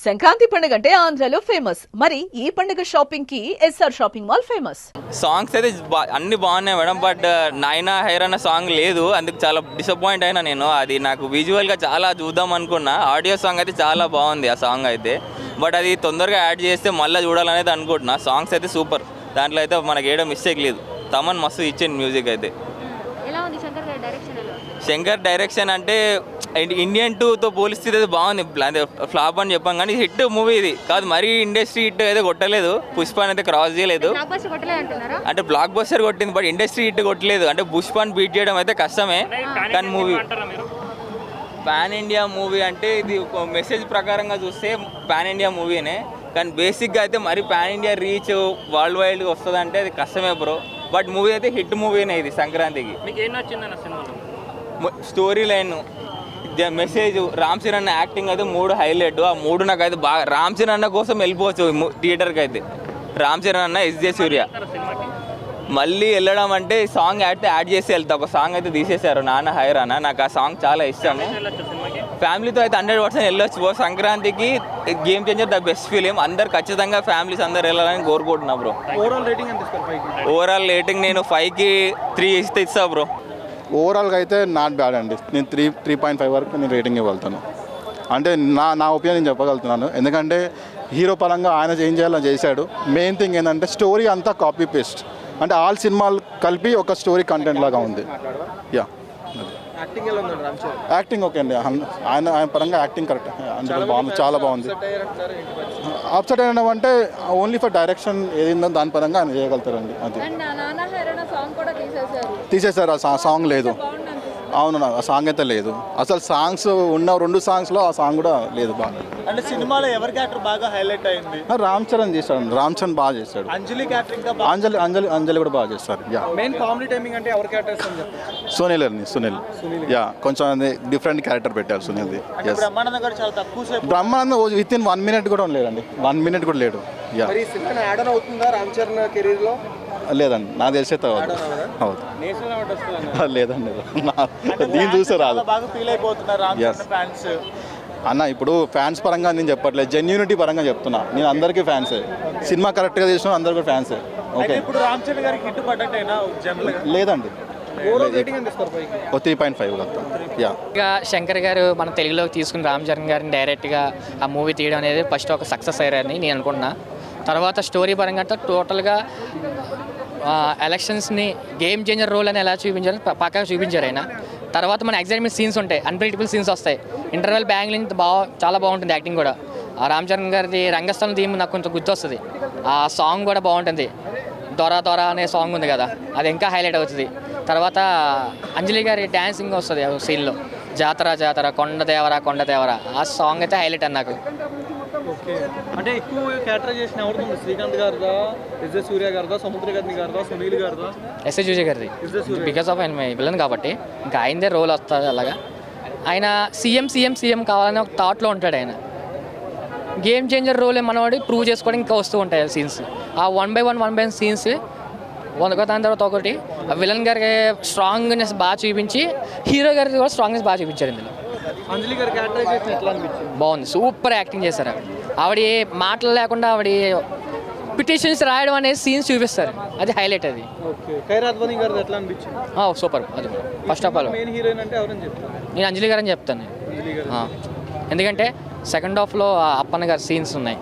సంక్రాంతి పండుగ అంటే ఆంధ్రాలో ఫేమస్. మరి ఈ పండుగ షాపింగ్ కి SR shopping mall famous. Songs అయితే అన్ని బాగున్నాయి మేడం, బట్ నాయనా హైరానా సాంగ్ లేదు. అందుకు చాలా డిసప్పాయింట్ అయినా నేను. అది నాకు విజువల్గా చాలా చూద్దాం అనుకున్నా. ఆడియో సాంగ్ అయితే చాలా బాగుంది ఆ సాంగ్ అయితే, బట్ అది తొందరగా యాడ్ చేస్తే మళ్ళీ చూడాలనేది అనుకుంటున్నా. సాంగ్స్ అయితే సూపర్, దాంట్లో అయితే మనకి ఏడో మిస్టేక్ లేదు. తమన్ మస్తు ఇచ్చింది మ్యూజిక్ అయితే. శంకర్ డైరెక్షన్ అంటే ఇండియన్ 2తో పోలిస్తే అయితే బాగుంది. అదే ఫ్లాప్ అని చెప్పాం కానీ హిట్ మూవీ ఇది కాదు, మరీ ఇండస్ట్రీ హిట్ అయితే కొట్టలేదు. పుష్పాన్ అయితే క్రాస్ చేయలేదు. అంటే బ్లాక్ బస్టర్ కొట్టింది, బట్ ఇండస్ట్రీ హిట్ కొట్టలేదు. అంటే పుష్పాన్ బీట్ చేయడం అయితే కష్టమే. కానీ మూవీ పాన్ ఇండియా మూవీ అంటే ఇది ఒక మెసేజ్ ప్రకారంగా చూస్తే పాన్ ఇండియా మూవీనే. కానీ బేసిక్గా అయితే మరి పాన్ ఇండియా రీచ్ వరల్డ్ వైడ్గా వస్తుంది అంటే అది కష్టమే బ్రో. బట్ మూవీ అయితే హిట్ మూవీనే ఇది సంక్రాంతికి. మీకు ఏం నచ్చిందన్న సినిమాలో? Story line, message, Ram Charan acting అయితే 3 హైలైట్. ఆ 3 నాకైతే బాగా. రామ్ చరణ్ అన్న కోసం వెళ్ళిపోవచ్చు థియేటర్కి అయితే. రామ్ చరణ్ అన్న, ఎస్జే సూర్య. మళ్ళీ వెళ్ళడం అంటే సాంగ్ యాడ్ చేసి వెళ్తా. ఒక సాంగ్ అయితే తీసేశారు, నాన్న హైరానా. నాకు ఆ సాంగ్ చాలా ఇష్టము. ఫ్యామిలీతో అయితే 100% వెళ్ళొచ్చు. సంక్రాంతికి game changer the best film. అందరు ఖచ్చితంగా ఫ్యామిలీస్ అందరు వెళ్ళాలని కోరుకుంటున్నా బ్రో. ఓవరాల్ రేటింగ్ నేను 5కి 3 ఇస్తా బ్రో. ఓవరాల్గా అయితే నాట్ బ్యాడ్ అండి. నేను 3.5 వరకు నేను రేటింగ్ ఇవ్వగలుగుతాను. అంటే నా ఒపీనియన్ నేను చెప్పగలుగుతున్నాను. ఎందుకంటే హీరో పరంగా ఆయన ఏం చేయాలని చేశాడు. మెయిన్ థింగ్ ఏంటంటే స్టోరీ అంతా కాపీ పేస్ట్. అంటే ఆల్ సినిమాలు కలిపి ఒక స్టోరీ కంటెంట్ లాగా ఉంది. యా, యాక్టింగ్ ఓకే అండి. ఆయన పరంగా యాక్టింగ్ కరెక్ట్ అంటే బాగుంది, చాలా బాగుంది. అప్సెట్ అయినా అంటే ఓన్లీ ఫర్ డైరెక్షన్ ఏదిందో దాని పరంగా ఆయన చేయగలుగుతారండి. అది తీసేశారు. ఆ సాంగ్ లేదు. అవును, ఆ సాంగ్ అయితే లేదు. అసలు సాంగ్స్ ఉన్న 2 సాంగ్స్లో ఆ సాంగ్ కూడా లేదు. బాగా అంటే సినిమాలో ఎవరి క్యారెక్టర్ బాగా హైలైట్ అయింది? రామ్ చరణ్ చేశాడు. రామ్ చరణ్ బాగా చేశాడు. అంజలి క్యారెక్టర్, అంజలి కూడా బాగా చేస్తారు. యా, మెయిన్ కామెడీ టైమింగ్ అంటే ఎవరి క్యారెక్టర్స్ అని చెప్తారు? సునీల్. యా, కొంచెం డిఫరెంట్ క్యారెక్టర్ పెట్టారు సునీల్ది. బ్రహ్మానందం గారు చాలా తక్కువ సేపు. బ్రహ్మానందం విత్ ఇన్ 1 మినిట్ కూడా లేదండి. 1 మినిట్ కూడా లేడు. యా, మరి సినిమా యాడ్ ఆన్ అవుతుందా రామ్ చరణ్ కెరీర్ లో? లేదండి, నాకు తెలిసే అవుతుంది. లేదండి, దీన్ని చూసే రాదు. బాగా ఫీల్ అయిపోతున్నారు రామ్ చరణ్ ఫ్యాన్స్ అన్న. ఇప్పుడు ఫ్యాన్స్ పరంగా నేను చెప్పట్లేదు, జెన్యూనిటీ పరంగా చెప్తున్నా. నేను అందరికీ ఫ్యాన్సే. సినిమా కరెక్ట్గా చేసిన అందరికీ ఫ్యాన్సే. ఓకే, ఇప్పుడు రామ్ చరణ్ గారికి హిట్ పడ్డట్టేనా? లేదండి, 3.5 యా. ఇంకా శంకర్ గారు మన తెలుగులోకి తీసుకుని రామ్ చరణ్ గారిని డైరెక్ట్గా ఆ మూవీ తీయడం అనేది ఫస్ట్ ఒక సక్సెస్ అయ్యారని నేను అనుకున్నా. తర్వాత స్టోరీ పరంగా అంటే టోటల్గా ఎలక్షన్స్ని గేమ్ చేంజర్ రోల్ అని ఎలా చూపించారు పక్కా చూపించారు ఆయన. తర్వాత మన ఎగ్జైట్మెంట్ సీన్స్ ఉంటాయి, అన్ప్రెడిక్టబుల్ సీన్స్ వస్తాయి. ఇంటర్వెల్ బ్యాంగ్లింగ్ చాలా బాగుంటుంది. యాక్టింగ్ కూడా ఆ రామ్ చరణ్ గారిది రంగస్థలం థీమ్ నాకు కొంచెం గుర్తొస్తుంది. ఆ సాంగ్ కూడా బాగుంటుంది. దొర అనే సాంగ్ ఉంది కదా, అది ఇంకా హైలైట్ అవుతుంది. తర్వాత అంజలి గారి డ్యాన్సింగ్ వస్తుంది ఆ సీన్లో. జాతర కొండ దేవరా ఆ సాంగ్ అయితే హైలైట్ అని నాకు. ఓకే, అంటే ఎక్కువ క్యారెక్టరైజేషన్ ఎవరుంది? శ్రీకాంత్ గారిదా, ఎస్జే సూర్య గారిదా, సముద్రగర్ని గారిదా, సునీల్ గారిదా? ఎస్ఏ సూర్య గారిది. బికాస్ ఆఫ్ ఆయన విలన్ కాబట్టి ఇంకా ఆయనదే రోల్ వస్తుంది. అలాగా ఆయన సీఎం కావాలని ఒక థాట్లో ఉంటాడు. ఆయన గేమ్ చేంజర్ రోల్ మనవాడి ప్రూవ్ చేసుకోవడం ఇంకా వస్తూ ఉంటాయి సీన్స్. ఆ 1 by 1 సీన్స్ దాని తర్వాత ఒకటి విలన్ గారికి స్ట్రాంగ్నెస్ బాగా చూపించి, హీరో గారికి కూడా స్ట్రాంగ్నెస్ బాగా చూపించారు ఇందులో. అంజలి గారి క్యారెక్టరైజేషన్ ఎట్లా అనిపించింది? బాగుంది, సూపర్ యాక్టింగ్ చేశారు. ఆవిడ మాటలు లేకుండా ఆవిడ పిటిషన్స్ రాయడం అనేది సీన్స్ చూపిస్తారు, అది హైలైట్. అది ఓకే. ఖైరాద్వాని గారిది ఎట్లా అనిపించింది? సూపర్. అది first of all main heroine అంటే ఎవరని చెప్తారు? నేను అంజలి గారని చెప్తాను. ఎందుకంటే సెకండ్ హాఫ్లో అప్పన్న గారి సీన్స్ ఉన్నాయి,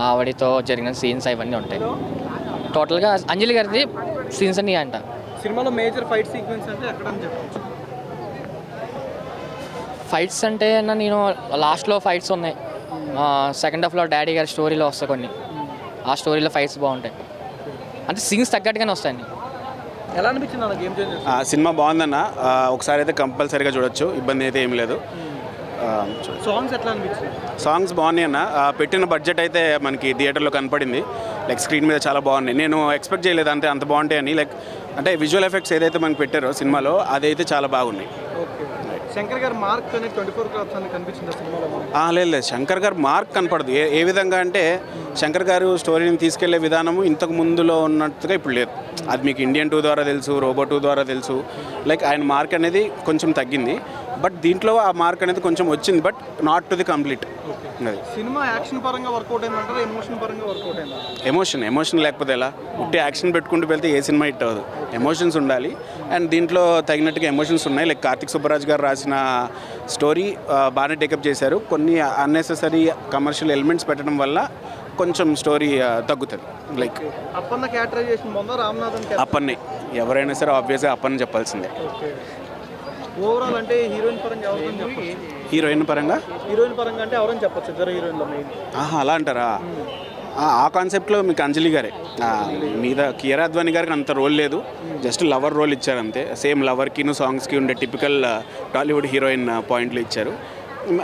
ఆవిడతో జరిగిన సీన్స్ అవన్నీ ఉంటాయి. టోటల్గా అంజలి గారిది సీన్స్ అన్నీ అంట. సినిమాలో మేజర్ ఫైట్ సీక్వెన్స్ అంటే ఎక్కడ అని చెప్పచ్చు? ఫైట్స్ అంటే నేను లాస్ట్లో ఫైట్స్ ఉన్నాయి. సెకండ్ హాఫ్లో డాడీ గారి స్టోరీలో వస్తాయి కొన్ని. ఆ స్టోరీలో ఫైట్స్ బాగుంటాయి. అంటే సీన్స్ తగ్గట్టుగానే వస్తాయండి. ఎలా అనిపించింది అన్న గేమ్ చేంజర్? సినిమా బాగుందన్న, ఒకసారి అయితే కంపల్సరీగా చూడొచ్చు, ఇబ్బంది అయితే ఏం లేదు. సాంగ్స్ ఎట్లా అనిపించింది? సాంగ్స్ బాగున్నాయి అన్న. పెట్టిన బడ్జెట్ అయితే మనకి థియేటర్లో కనపడింది. లైక్ స్క్రీన్ మీద చాలా బాగున్నాయి. నేను ఎక్స్పెక్ట్ చేయలేదు అంత బాగుంటాయని. లైక్ అంటే విజువల్ ఎఫెక్ట్స్ ఏదైతే మనకి పెట్టారో సినిమాలో అదైతే చాలా బాగున్నాయి. శంకర్ గారు మార్క్ అనేది 24 క్రాప్స్ అని కనిపించింది సినిమాలో? లేదు, శంకర్ గారు మార్క్ కనపడదు. ఏ విధంగా అంటే శంకర్ గారు స్టోరీని తీసుకెళ్లే విధానము ఇంతకు ముందులో ఉన్నట్టుగా ఇప్పుడు లేదు. అది మీకు ఇండియన్ 2 ద్వారా తెలుసు, రోబో 2 ద్వారా తెలుసు. లైక్ ఆయన మార్క్ అనేది కొంచెం తగ్గింది, బట్ దీంట్లో ఆ మార్క్ అనేది కొంచెం వచ్చింది, but not to the complete. అది సినిమా యాక్షన్ పరంగా వర్కౌట్ అయిందంటారా ఎమోషన్ పరంగా వర్కౌట్ అయిందా? ఎమోషన్ లేకపోతే ఎలా? ఉట్టి యాక్షన్ పెట్టుకుంటూ వెళ్తే ఏ సినిమా హిట్ అవ్వదు. ఎమోషన్స్ ఉండాలి, అండ్ దీంట్లో తగినట్టుగా ఎమోషన్స్ ఉన్నాయి. లైక్ కార్తిక్ సుబ్బరాజ్ గారు రాసిన స్టోరీ బాగానే టేకప్ చేశారు. కొన్ని అన్నెసెసరీ కమర్షియల్ ఎలిమెంట్స్ పెట్టడం వల్ల కొంచెం స్టోరీ తగ్గుతుంది. లైక్ అప్పన్న క్యారెక్టరైజేషన్ బాగుందా, రామ్నాథన్ అప్పన్నే ఎవరైనా సరే ఆబ్వియస్గా అప్పని చెప్పాల్సిందే. ఓవరాల్ అంటే హీరోయిన్ పరంగా ఎవరిని చెప్పచ్చు? హీరోయిన్ పరంగా అంటే ఎవరైనా చెప్పచ్చు, ఇద్దరు హీరోయిన్లో మెయిన్. అలా అంటారా? ఆ కాన్సెప్ట్లో మీకు అంజలి గారే మీద. కియారా అద్వానీ గారికి అంత రోల్ లేదు, జస్ట్ లవర్ రోల్ ఇచ్చారు అంతే. సేమ్ లవర్కిను సాంగ్స్కి ఉండే టిపికల్ టాలీవుడ్ హీరోయిన్ పాయింట్లు ఇచ్చారు.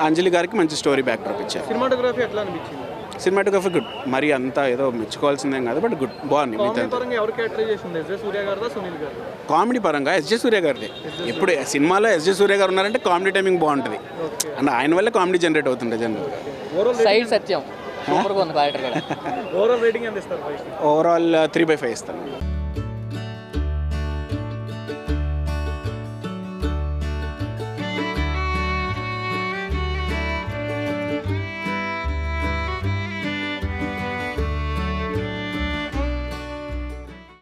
అంజలి గారికి మంచి స్టోరీ బ్యాక్డ్రాప్ ఇచ్చారు. సినిమాటోగ్రఫీ ఎట్లా అనిపించింది? సినిమాటోగ్రఫీ గుడ్, మరి అంతా ఏదో మెచ్చుకోవాల్సిందేం కాదు, బట్ గుడ్, బాగుంది. కామెడీ పరంగా ఎవరు క్యారెక్టరైజేషన్? ఎస్జే సూర్య గారిదా, సునీల్ గారు? కామెడీ పరంగా ఎస్జే సూర్య గారిది. ఇప్పుడు సినిమాలో ఎస్జే సూర్య గారు ఉన్నారంటే కామెడీ టైమింగ్ బాగుంటుంది, అండ్ ఆయన వల్ల కామెడీ జనరేట్ అవుతుంది జనరల్. సైడ్ సత్యం సూపర్గా ఉంది క్యారెక్టర్ కూడా. ఓవరాల్ రేటింగ్ ఎంత ఇస్తారు? ఓవరాల్ 3/5 ఇస్తాను.